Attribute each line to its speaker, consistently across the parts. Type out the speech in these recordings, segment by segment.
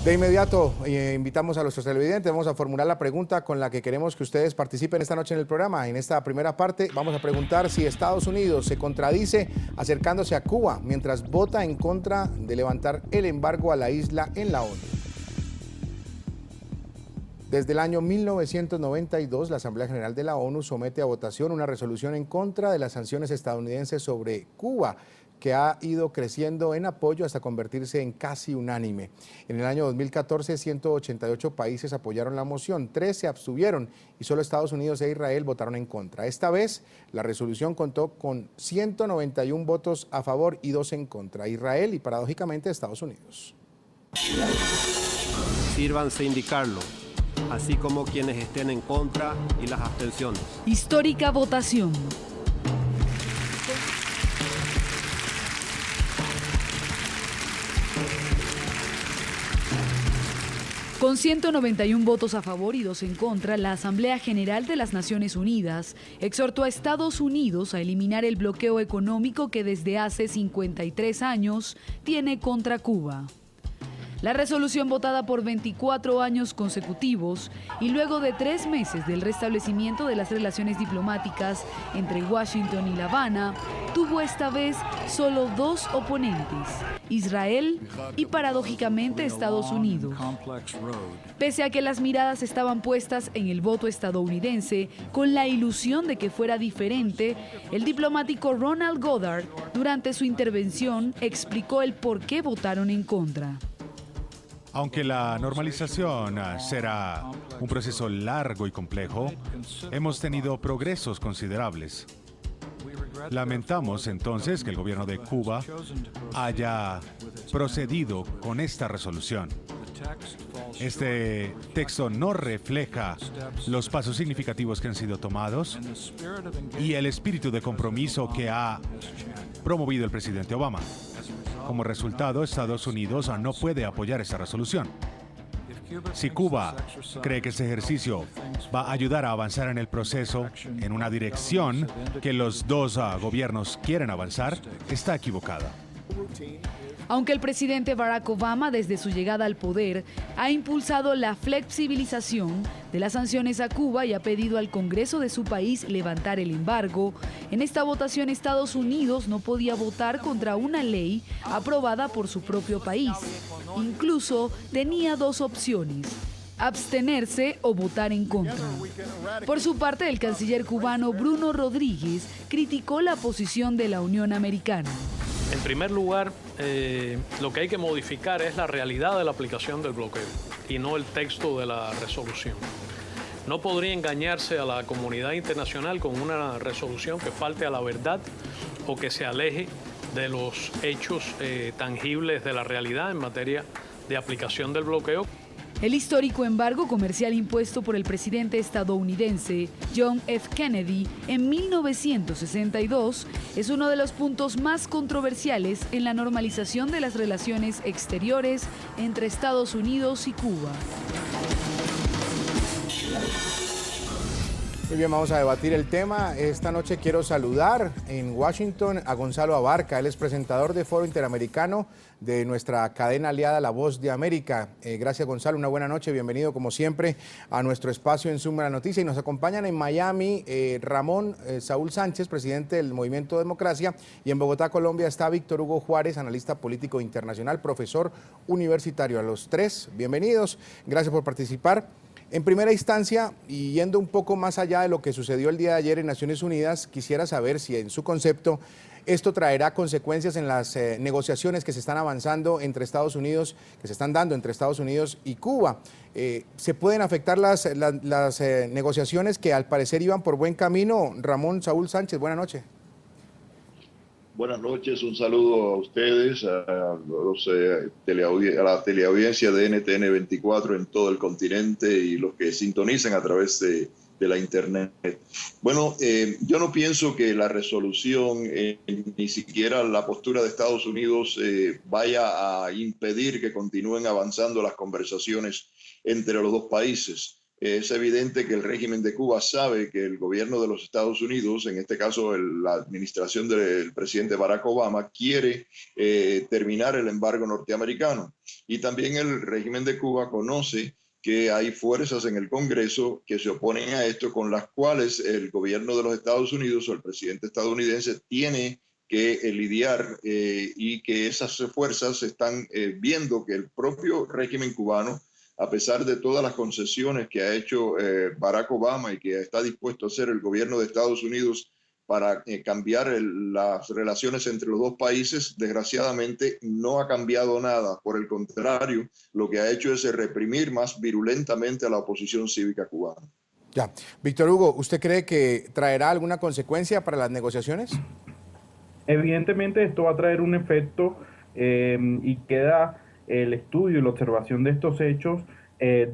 Speaker 1: De inmediato invitamos a nuestros televidentes, vamos a formular la pregunta con la que queremos que ustedes participen esta noche en el programa. En esta primera parte vamos a preguntar si Estados Unidos se contradice acercándose a Cuba mientras vota en contra de levantar el embargo a la isla en la ONU. Desde el año 1992, la Asamblea General de la ONU somete a votación una resolución en contra de las sanciones estadounidenses sobre Cuba, que ha ido creciendo en apoyo hasta convertirse en casi unánime. En el año 2014, 188 países apoyaron la moción, 3 se abstuvieron y solo Estados Unidos e Israel votaron en contra. Esta vez, la resolución contó con 191 votos a favor y 2 en contra, Israel y paradójicamente Estados Unidos.
Speaker 2: Sírvanse indicarlo, así como quienes estén en contra y las abstenciones.
Speaker 3: Histórica votación. Con 191 votos a favor y 2 en contra, la Asamblea General de las Naciones Unidas exhortó a Estados Unidos a eliminar el bloqueo económico que desde hace 53 años tiene contra Cuba. La resolución, votada por 24 años consecutivos y luego de 3 meses del restablecimiento de las relaciones diplomáticas entre Washington y La Habana, tuvo esta vez solo 2 oponentes, Israel y paradójicamente Estados Unidos. Pese a que las miradas estaban puestas en el voto estadounidense con la ilusión de que fuera diferente, el diplomático Ronald Goddard, durante su intervención, explicó el por qué votaron en contra.
Speaker 4: Aunque la normalización será un proceso largo y complejo, hemos tenido progresos considerables. Lamentamos entonces que el gobierno de Cuba haya procedido con esta resolución. Este texto no refleja los pasos significativos que han sido tomados y el espíritu de compromiso que ha promovido el presidente Obama. Como resultado, Estados Unidos no puede apoyar esta resolución. Si Cuba cree que este ejercicio va a ayudar a avanzar en el proceso en una dirección que los dos gobiernos quieren avanzar, está equivocada.
Speaker 3: Aunque el presidente Barack Obama, desde su llegada al poder, ha impulsado la flexibilización de las sanciones a Cuba y ha pedido al Congreso de su país levantar el embargo, en esta votación Estados Unidos no podía votar contra una ley aprobada por su propio país. Incluso tenía 2 opciones: abstenerse o votar en contra. Por su parte, el canciller cubano Bruno Rodríguez criticó la posición de la Unión Americana.
Speaker 5: En primer lugar, lo que hay que modificar es la realidad de la aplicación del bloqueo y no el texto de la resolución. No podría engañarse a la comunidad internacional con una resolución que falte a la verdad o que se aleje de los hechos tangibles de la realidad en materia de aplicación del bloqueo.
Speaker 3: El histórico embargo comercial impuesto por el presidente estadounidense John F. Kennedy en 1962 es uno de los puntos más controversiales en la normalización de las relaciones exteriores entre Estados Unidos y Cuba.
Speaker 1: Muy bien, vamos a debatir el tema. Esta noche quiero saludar en Washington a Gonzalo Abarca. Él es presentador de Foro Interamericano de nuestra cadena aliada La Voz de América. Gracias, Gonzalo. Una buena noche. Bienvenido, como siempre, a nuestro espacio en Zoom de la Noticia. Y nos acompañan en Miami Ramón Saúl Sánchez, presidente del Movimiento Democracia. Y en Bogotá, Colombia, está Víctor Hugo Juárez, analista político internacional, profesor universitario. A los 3, bienvenidos. Gracias por participar. En primera instancia, y yendo un poco más allá de lo que sucedió el día de ayer en Naciones Unidas, quisiera saber si en su concepto esto traerá consecuencias en las negociaciones que se están avanzando entre Estados Unidos, que se están dando entre Estados Unidos y Cuba. ¿Se pueden afectar las negociaciones que al parecer iban por buen camino? Ramón Saúl Sánchez, buenas noches.
Speaker 6: Buenas noches, un saludo a ustedes, a la teleaudiencia de NTN 24 en todo el continente y los que sintonizan a través de la internet. Bueno, yo no pienso que la resolución, ni siquiera la postura de Estados Unidos vaya a impedir que continúen avanzando las conversaciones entre los dos países. Es evidente que el régimen de Cuba sabe que el gobierno de los Estados Unidos, en este caso la administración del presidente Barack Obama, quiere terminar el embargo norteamericano. Y también el régimen de Cuba conoce que hay fuerzas en el Congreso que se oponen a esto, con las cuales el gobierno de los Estados Unidos o el presidente estadounidense tiene que lidiar, y que esas fuerzas están viendo que el propio régimen cubano, a pesar de todas las concesiones que ha hecho Barack Obama y que está dispuesto a hacer el gobierno de Estados Unidos para cambiar las relaciones entre los dos países, desgraciadamente no ha cambiado nada. Por el contrario, lo que ha hecho es reprimir más virulentamente a la oposición cívica cubana.
Speaker 1: Ya. Víctor Hugo, ¿usted cree que traerá alguna consecuencia para las negociaciones?
Speaker 7: Evidentemente esto va a traer un efecto, y queda el estudio y la observación de estos hechos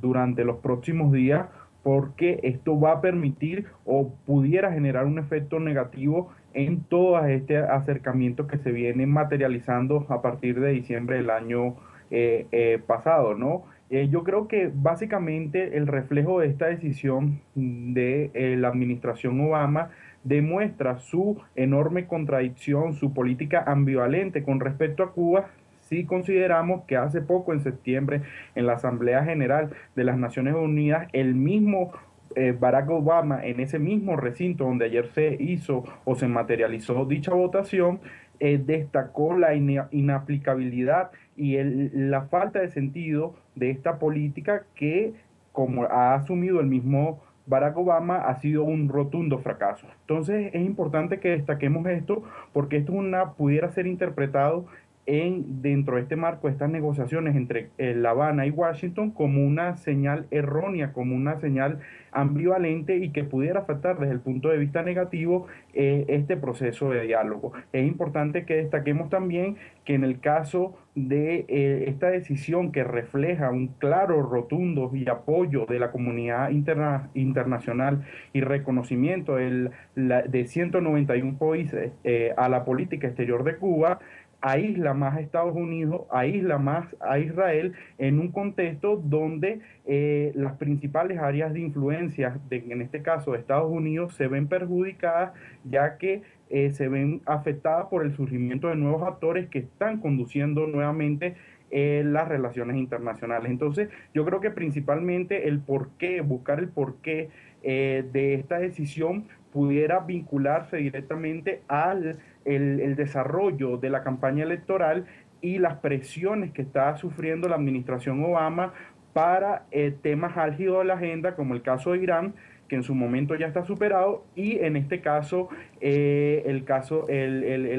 Speaker 7: durante los próximos días, porque esto va a permitir o pudiera generar un efecto negativo en todo este acercamiento que se viene materializando a partir de diciembre del año pasado, ¿no? Yo creo que básicamente el reflejo de esta decisión de la administración Obama demuestra su enorme contradicción, su política ambivalente con respecto a Cuba. Si consideramos que hace poco, en septiembre, en la Asamblea General de las Naciones Unidas, el mismo Barack Obama, en ese mismo recinto donde ayer se hizo o se materializó dicha votación, destacó la inaplicabilidad y la falta de sentido de esta política que, como ha asumido el mismo Barack Obama, ha sido un rotundo fracaso. Entonces es importante que destaquemos esto, porque esto pudiera ser interpretado dentro de este marco de estas negociaciones entre La Habana y Washington como una señal errónea, como una señal ambivalente, y que pudiera afectar desde el punto de vista negativo este proceso de diálogo. Es importante que destaquemos también que en el caso de esta decisión, que refleja un claro, rotundo y apoyo de la comunidad internacional y reconocimiento de 191 países a la política exterior de Cuba, aísla más a Estados Unidos, aísla más a Israel, en un contexto donde las principales áreas de influencia, en este caso de Estados Unidos, se ven perjudicadas, ya que se ven afectadas por el surgimiento de nuevos actores que están conduciendo nuevamente las relaciones internacionales. Entonces, yo creo que principalmente buscar el porqué de esta decisión pudiera vincularse directamente al el desarrollo de la campaña electoral y las presiones que está sufriendo la administración Obama para temas álgidos de la agenda, como el caso de Irán, que en su momento ya está superado, y en este caso el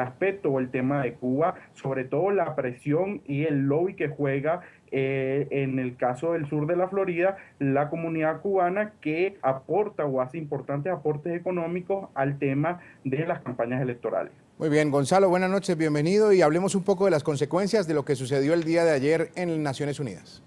Speaker 7: aspecto o el tema de Cuba, sobre todo la presión y el lobby que juega en el caso del sur de la Florida, la comunidad cubana, que aporta o hace importantes aportes económicos al tema de las campañas electorales.
Speaker 1: Muy bien, Gonzalo, buenas noches, bienvenido, y hablemos un poco de las consecuencias de lo que sucedió el día de ayer en Naciones Unidas.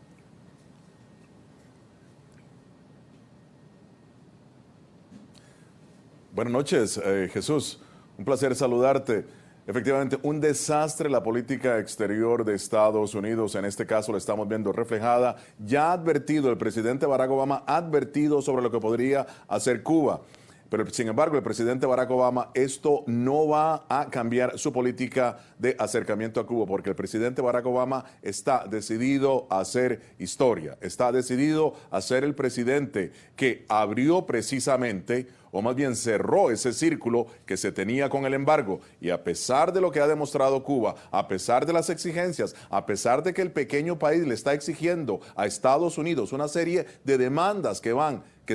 Speaker 8: Buenas noches, Jesús. Un placer saludarte. Efectivamente, un desastre la política exterior de Estados Unidos. En este caso la estamos viendo reflejada. Ya ha advertido, el presidente Barack Obama ha advertido sobre lo que podría hacer Cuba. Pero, sin embargo, el presidente Barack Obama, esto no va a cambiar su política de acercamiento a Cuba, porque el presidente Barack Obama está decidido a hacer historia, está decidido a ser el presidente que abrió precisamente, o más bien cerró ese círculo que se tenía con el embargo. Y a pesar de lo que ha demostrado Cuba, a pesar de las exigencias, a pesar de que el pequeño país le está exigiendo a Estados Unidos una serie de demandas que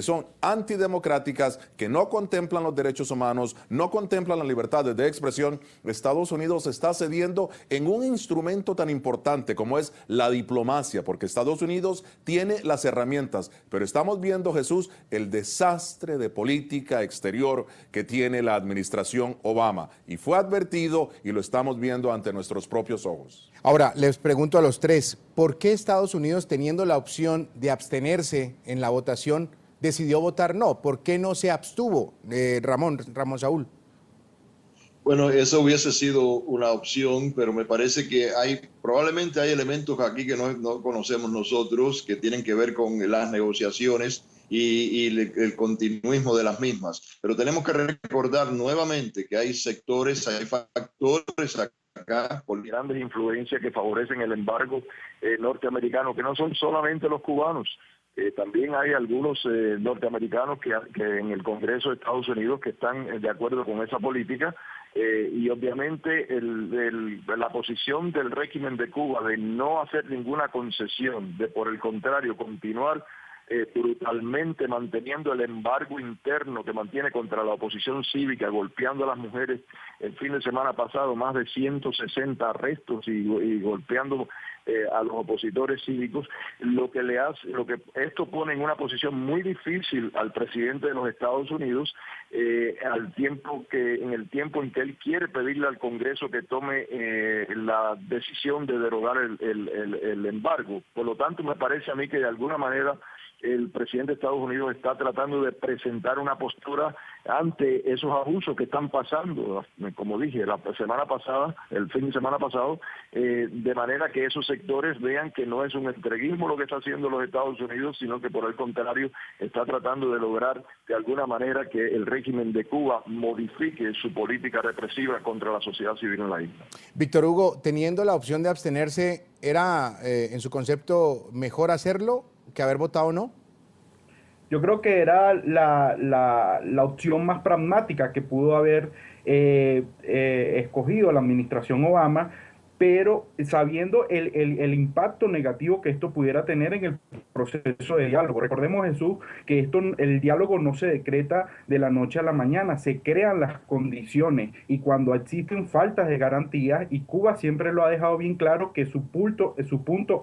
Speaker 8: son antidemocráticas, que no contemplan los derechos humanos, no contemplan las libertades de expresión, Estados Unidos está cediendo en un instrumento tan importante como es la diplomacia, porque Estados Unidos tiene las herramientas, pero estamos viendo, Jesús, el desastre de política exterior que tiene la administración Obama, y fue advertido y lo estamos viendo ante nuestros propios ojos.
Speaker 1: Ahora, les pregunto a los tres, ¿por qué Estados Unidos, teniendo la opción de abstenerse en la votación, decidió votar no? ¿Por qué no se abstuvo, Ramón Saúl?
Speaker 6: Bueno, eso hubiese sido una opción, pero me parece que probablemente hay elementos aquí que no conocemos nosotros, que tienen que ver con las negociaciones el continuismo de las mismas. Pero tenemos que recordar nuevamente que hay sectores, hay factores acá por grandes influencias que favorecen el embargo norteamericano, que no son solamente los cubanos. También hay algunos norteamericanos que en el Congreso de Estados Unidos que están de acuerdo con esa política, y obviamente la posición del régimen de Cuba de no hacer ninguna concesión, de por el contrario continuar brutalmente manteniendo el embargo interno que mantiene contra la oposición cívica, golpeando a las mujeres. El fin de semana pasado más de 160 arrestos y golpeando a los opositores cívicos, lo que esto pone en una posición muy difícil al presidente de los Estados Unidos, en el tiempo en que él quiere pedirle al Congreso que tome la decisión de derogar el embargo. Por lo tanto, me parece a mí que de alguna manera el presidente de Estados Unidos está tratando de presentar una postura ante esos abusos que están pasando, como dije, el fin de semana pasado, de manera que esos sectores vean que no es un entreguismo lo que está haciendo los Estados Unidos, sino que por el contrario está tratando de lograr de alguna manera que el régimen de Cuba modifique su política represiva contra la sociedad civil en la isla.
Speaker 1: Víctor Hugo, teniendo la opción de abstenerse, ¿era en su concepto mejor hacerlo que haber votado no?
Speaker 7: Yo creo que era la opción más pragmática que pudo haber escogido la administración Obama, pero sabiendo el impacto negativo que esto pudiera tener en el proceso de diálogo. Recordemos, Jesús, que el diálogo no se decreta de la noche a la mañana, se crean las condiciones, y cuando existen faltas de garantías, y Cuba siempre lo ha dejado bien claro, que su punto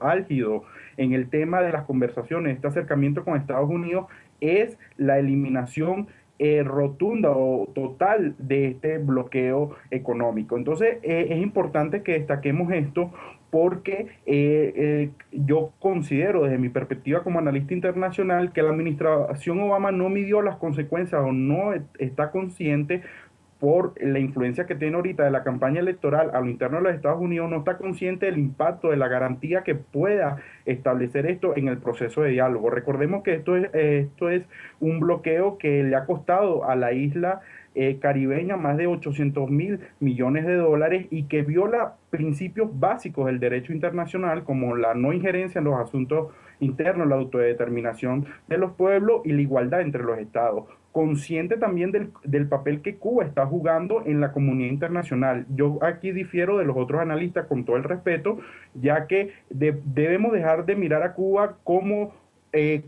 Speaker 7: álgido en el tema de las conversaciones, este acercamiento con Estados Unidos, es la eliminación rotunda o total de este bloqueo económico. Entonces es importante que destaquemos esto porque yo considero desde mi perspectiva como analista internacional que la administración Obama no midió las consecuencias o no está consciente por la influencia que tiene ahorita de la campaña electoral a lo interno de los Estados Unidos, no está consciente del impacto, de la garantía que pueda establecer esto en el proceso de diálogo. Recordemos que esto es un bloqueo que le ha costado a la isla caribeña más de 800.000 millones de dólares y que viola principios básicos del derecho internacional como la no injerencia en los asuntos internos, la autodeterminación de los pueblos y la igualdad entre los estados. Consciente también del papel que Cuba está jugando en la comunidad internacional. Yo aquí difiero de los otros analistas con todo el respeto, ya que debemos dejar de mirar a Cuba como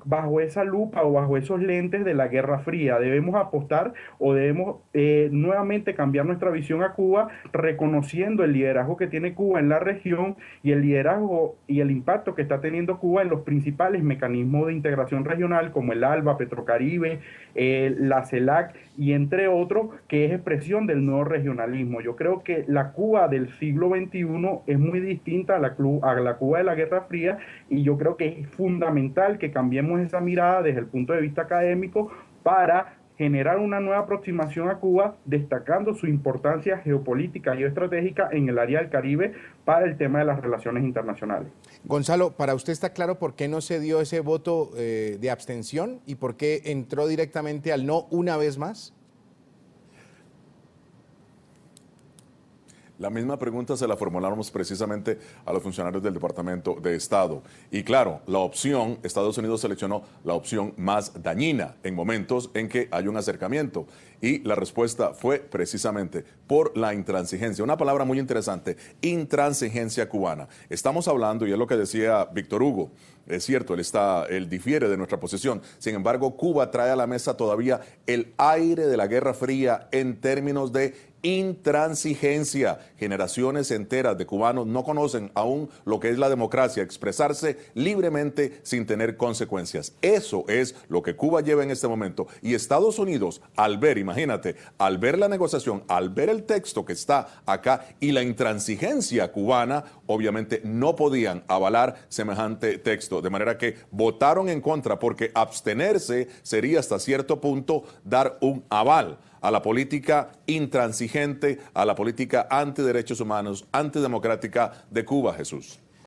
Speaker 7: bajo esa lupa o bajo esos lentes de la Guerra Fría. Debemos apostar o debemos nuevamente cambiar nuestra visión a Cuba, reconociendo el liderazgo que tiene Cuba en la región y el liderazgo y el impacto que está teniendo Cuba en los principales mecanismos de integración regional como el ALBA, Petrocaribe, la CELAC y entre otros, que es expresión del nuevo regionalismo. Yo creo que la Cuba del siglo XXI es muy distinta a la Cuba de la Guerra Fría, y yo creo que es fundamental que cambiemos esa mirada desde el punto de vista académico para generar una nueva aproximación a Cuba, destacando su importancia geopolítica y geoestratégica en el área del Caribe para el tema de las relaciones internacionales.
Speaker 1: Gonzalo, ¿para usted está claro por qué no se dio ese voto de abstención y por qué entró directamente al no una vez más?
Speaker 8: La misma pregunta se la formulamos precisamente a los funcionarios del Departamento de Estado. Y claro, Estados Unidos seleccionó la opción más dañina en momentos en que hay un acercamiento. Y la respuesta fue precisamente por la intransigencia. Una palabra muy interesante, intransigencia cubana. Estamos hablando, y es lo que decía Víctor Hugo, es cierto, él difiere de nuestra posición. Sin embargo, Cuba trae a la mesa todavía el aire de la Guerra Fría en términos de intransigencia. Generaciones enteras de cubanos no conocen aún lo que es la democracia, expresarse libremente sin tener consecuencias. Eso es lo que Cuba lleva en este momento. Y Estados Unidos, al ver la negociación, al ver el texto que está acá y la intransigencia cubana, obviamente no podían avalar semejante texto. De manera que votaron en contra, porque abstenerse sería hasta cierto punto dar un aval a la política intransigente, a la política antiderechos humanos, antidemocrática de Cuba, Jesús.